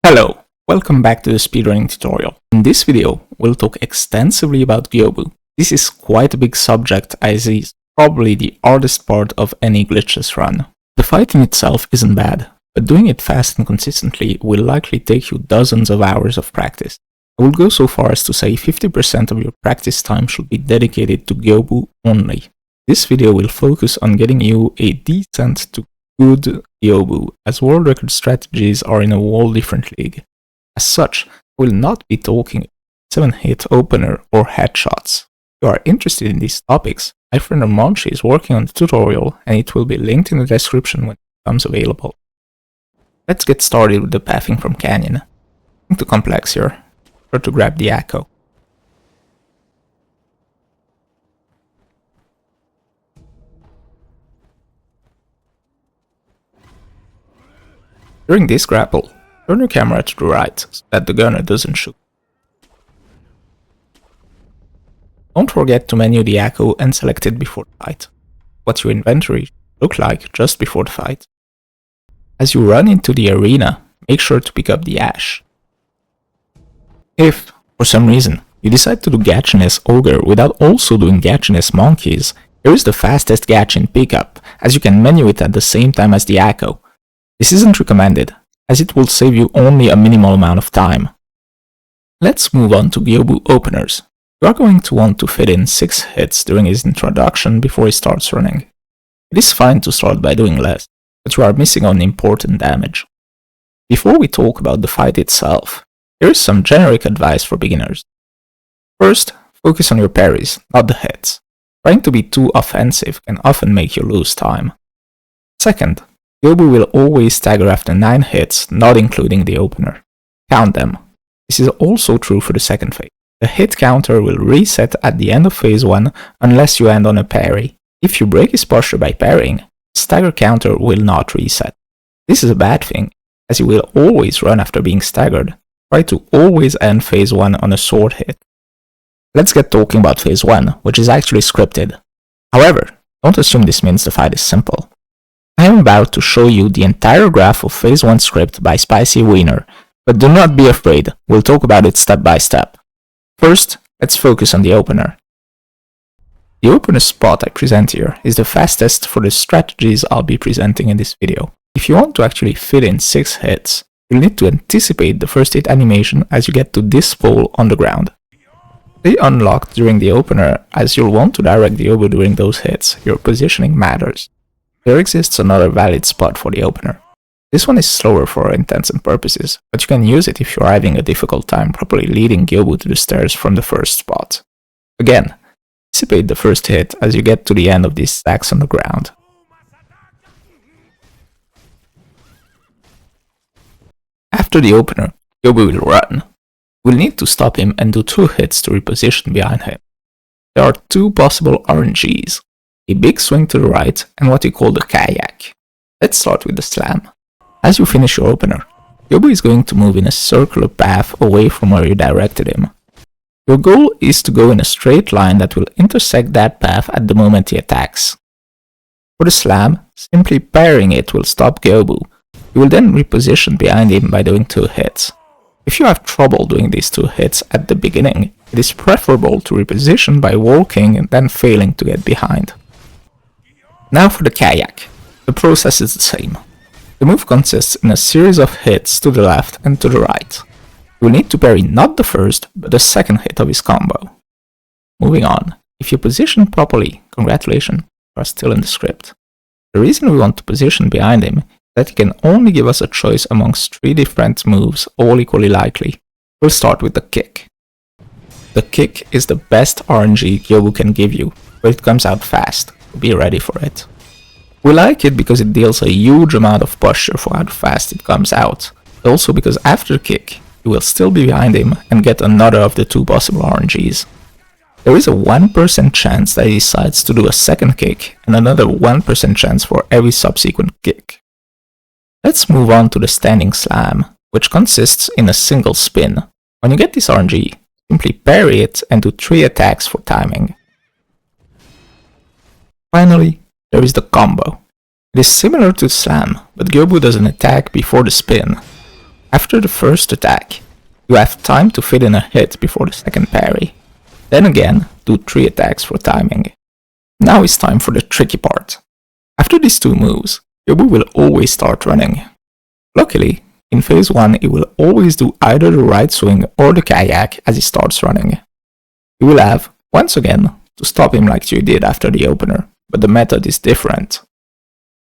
Hello, welcome back to the speedrunning tutorial. In this video, we'll talk extensively about Gyoubu. This is quite a big subject as it is probably the hardest part of any glitchless run. The fight in itself isn't bad, but doing it fast and consistently will likely take you dozens of hours of practice. I will go so far as to say 50% of your practice time should be dedicated to Gyoubu only. This video will focus on getting you a decent to good Gyoubu, as world record strategies are in a whole different league. As such, I will not be talking 7-hit opener or headshots. If you are interested in these topics, my friend Monchi is working on the tutorial and it will be linked in the description when it becomes available. Let's get started with the pathing from Canyon. Nothing too complex here. Try to grab the echo. During this grapple, turn your camera to the right so that the gunner doesn't shoot. Don't forget to menu the echo and select it before the fight. What your inventory should look like just before the fight. As you run into the arena, make sure to pick up the ash. If, for some reason, you decide to do Gachiin as Ogre without also doing Gachiin as Monkeys, here is the fastest Gachiin pickup, as you can menu it at the same time as the echo. This isn't recommended, as it will save you only a minimal amount of time. Let's move on to Gyoubu openers. You are going to want to fit in 6 hits during his introduction before he starts running. It is fine to start by doing less, but you are missing on important damage. Before we talk about the fight itself, here is some generic advice for beginners. First, focus on your parries, not the hits. Trying to be too offensive can often make you lose time. Second, Gyoubu will always stagger after 9 hits, not including the opener. Count them. This is also true for the second phase. The hit counter will reset at the end of phase 1 unless you end on a parry. If you break his posture by parrying, the stagger counter will not reset. This is a bad thing, as you will always run after being staggered. Try to always end phase 1 on a sword hit. Let's get talking about phase 1, which is actually scripted. However, don't assume this means the fight is simple. I am about to show you the entire graph of phase 1 script by Spicy Wiener, but do not be afraid, we'll talk about it step by step. First, let's focus on the opener. The opener spot I present here is the fastest for the strategies I'll be presenting in this video. If you want to actually fit in 6 hits, you'll need to anticipate the first hit animation as you get to this pole on the ground. Stay unlocked during the opener as you'll want to direct the Gyoubu during those hits, your positioning matters. There exists another valid spot for the opener. This one is slower for all intents and purposes, but you can use it if you're having a difficult time properly leading Gyoubu to the stairs from the first spot. Again, anticipate the first hit as you get to the end of these stacks on the ground. After the opener, Gyoubu will run. We'll need to stop him and do 2 hits to reposition behind him. There are 2 possible RNGs. A big swing to the right, and what we call the kayak. Let's start with the slam. As you finish your opener, Gyoubu is going to move in a circular path away from where you directed him. Your goal is to go in a straight line that will intersect that path at the moment he attacks. For the slam, simply parrying it will stop Gyoubu. You will then reposition behind him by doing 2 hits. If you have trouble doing these 2 hits at the beginning, it is preferable to reposition by walking and then failing to get behind. Now for the kayak. The process is the same. The move consists in a series of hits to the left and to the right. You will need to parry not the first, but the second hit of his combo. Moving on, if you position properly, congratulations, you are still in the script. The reason we want to position behind him is that he can only give us a choice amongst 3 different moves, all equally likely. We'll start with the kick. The kick is the best RNG Gyoubu can give you, but it comes out fast. Be ready for it. We like it because it deals a huge amount of posture for how fast it comes out, but also because after the kick, you will still be behind him and get another of the 2 possible RNGs. There is a 1% chance that he decides to do a second kick and another 1% chance for every subsequent kick. Let's move on to the standing slam, which consists in a single spin. When you get this RNG, simply parry it and do 3 attacks for timing. Finally, there is the combo. It is similar to slam, but Gyoubu does an attack before the spin. After the first attack, you have time to fit in a hit before the second parry. Then again, do 3 attacks for timing. Now it's time for the tricky part. After these 2 moves, Gyoubu will always start running. Luckily, in phase 1 he will always do either the right swing or the kayak as he starts running. You will have, once again, to stop him like you did after the opener, but the method is different.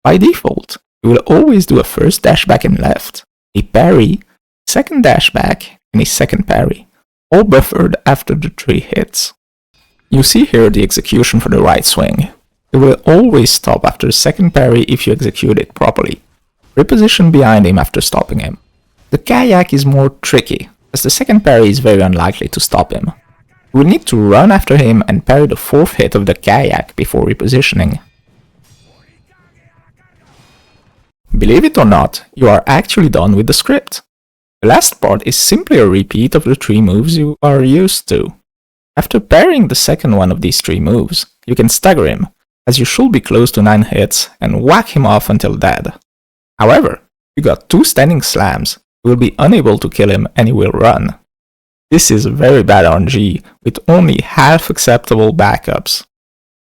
By default, you will always do a first dash back and left, a parry, second dash back, and a second parry, all buffered after the 3 hits. You see here the execution for the right swing. You will always stop after the second parry if you execute it properly. Reposition behind him after stopping him. The kayak is more tricky, as the second parry is very unlikely to stop him. You will need to run after him and parry the 4th hit of the kayak before repositioning. Believe it or not, you are actually done with the script. The last part is simply a repeat of the 3 moves you are used to. After parrying the second one of these 3 moves, you can stagger him, as you should be close to 9 hits, and whack him off until dead. However, you got 2 standing slams, you will be unable to kill him and he will run. This is very bad RNG, with only half acceptable backups.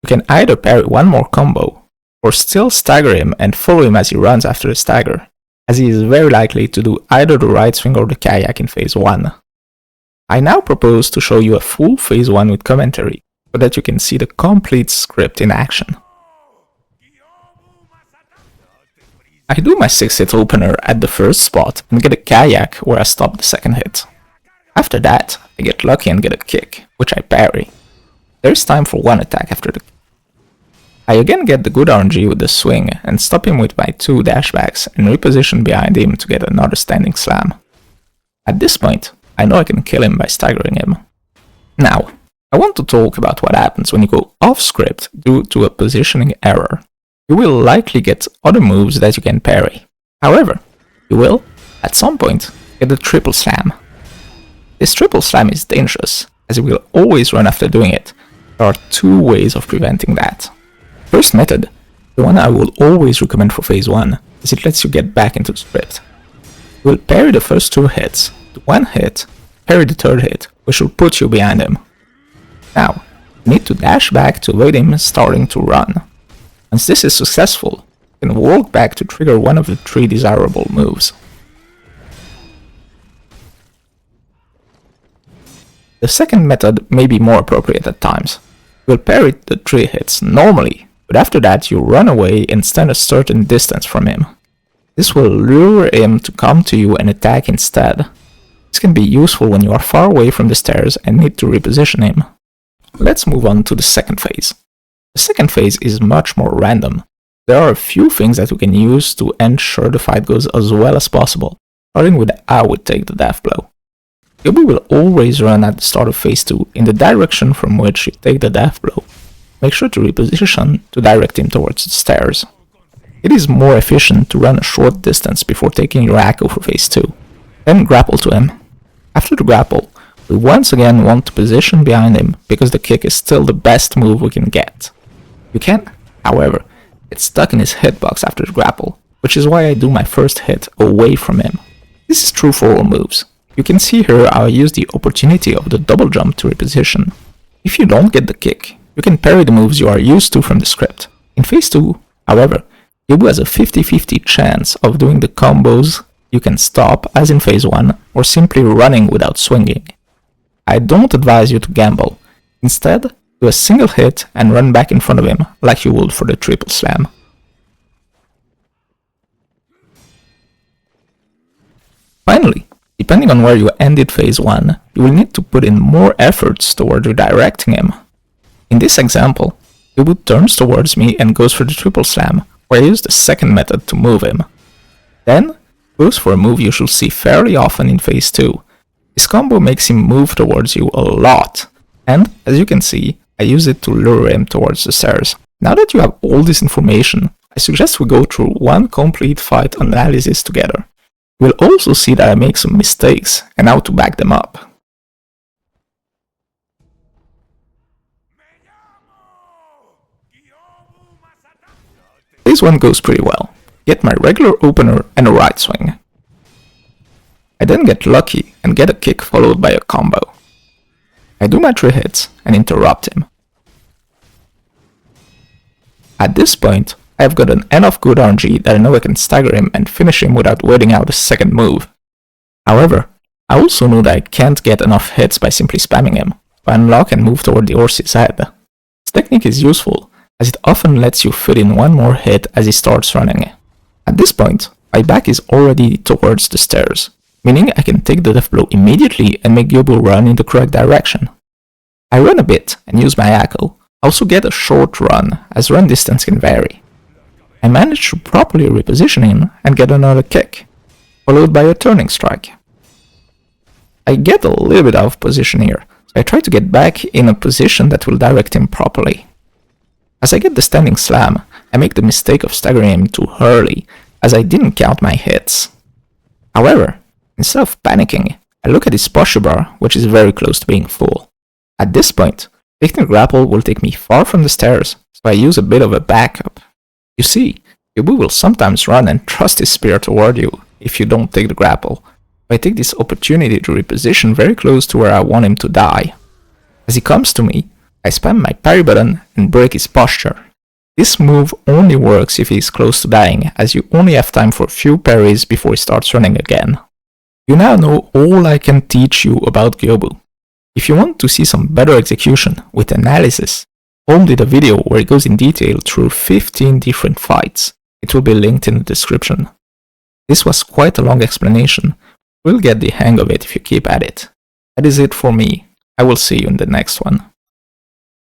You can either parry one more combo, or still stagger him and follow him as he runs after the stagger, as he is very likely to do either the right swing or the kayak in phase 1. I now propose to show you a full phase 1 with commentary, so that you can see the complete script in action. I do my 6-hit opener at the first spot and get a kayak where I stop the second hit. After that, I get lucky and get a kick, which I parry. There is time for 1 attack after the kick. I again get the good RNG with the swing and stop him with my 2 dashbacks and reposition behind him to get another standing slam. At this point, I know I can kill him by staggering him. Now, I want to talk about what happens when you go off script due to a positioning error. You will likely get other moves that you can parry. However, you will, at some point, get a triple slam. This triple slam is dangerous, as you will always run after doing it. There are 2 ways of preventing that. First method, the one I will always recommend for phase 1, is it lets you get back into the script. You will parry the first 2 hits, do 1 hit, parry the 3rd hit, which will put you behind him. Now, you need to dash back to avoid him starting to run. Once this is successful, you can walk back to trigger one of the 3 desirable moves. The second method may be more appropriate at times. You will parry the 3 hits normally, but after that you run away and stand a certain distance from him. This will lure him to come to you and attack instead. This can be useful when you are far away from the stairs and need to reposition him. Let's move on to the second phase. The second phase is much more random. There are a few things that you can use to ensure the fight goes as well as possible, starting with I would take the Deathblow. Gyoubu will always run at the start of phase 2 in the direction from which you take the Deathblow. Make sure to reposition to direct him towards the stairs. It is more efficient to run a short distance before taking your Echo for phase 2. Then grapple to him. After the grapple, we once again want to position behind him because the kick is still the best move we can get. You can, however, get stuck in his hitbox after the grapple, which is why I do my first hit away from him. This is true for all moves. You can see here how I use the opportunity of the double jump to reposition. If you don't get the kick, you can parry the moves you are used to from the script. In phase 2, however, Gyoubu has a 50-50 chance of doing the combos you can stop as in phase 1 or simply running without swinging. I don't advise you to gamble. Instead, do a single hit and run back in front of him like you would for the triple slam. Finally, depending on where you ended phase 1, you will need to put in more efforts toward redirecting him. In this example, Gyoubu turns towards me and goes for the triple slam, where I use the second method to move him. Then, goes for a move you should see fairly often in phase 2. This combo makes him move towards you a lot, and as you can see, I use it to lure him towards the stairs. Now that you have all this information, I suggest we go through one complete fight analysis together. We'll also see that I make some mistakes and how to back them up. Phase 1 goes pretty well. Get my regular opener and a right swing. I then get lucky and get a kick followed by a combo. I do my 3 hits and interrupt him. At this point, I have got enough good RNG that I know I can stagger him and finish him without waiting out a second move. However, I also know that I can't get enough hits by simply spamming him, so I unlock and move toward the horse's head. This technique is useful, as it often lets you fit in one more hit as he starts running. At this point, my back is already towards the stairs, meaning I can take the Deathblow immediately and make Gyoubu run in the correct direction. I run a bit and use my echo. I also get a short run, as run distance can vary. I manage to properly reposition him and get another kick, followed by a turning strike. I get a little bit out of position here, so I try to get back in a position that will direct him properly. As I get the standing slam, I make the mistake of staggering him too early, as I didn't count my hits. However, instead of panicking, I look at his posture bar, which is very close to being full. At this point, taking the grapple will take me far from the stairs, so I use a bit of a backup. You see, Gyoubu will sometimes run and thrust his spear toward you if you don't take the grapple. I take this opportunity to reposition very close to where I want him to die. As he comes to me, I spam my parry button and break his posture. This move only works if he is close to dying, as you only have time for a few parries before he starts running again. You now know all I can teach you about Gyoubu. If you want to see some better execution with analysis, Holm did a video where he goes in detail through 15 different fights. It will be linked in the description. This was quite a long explanation. You'll get the hang of it if you keep at it. That is it for me. I will see you in the next one.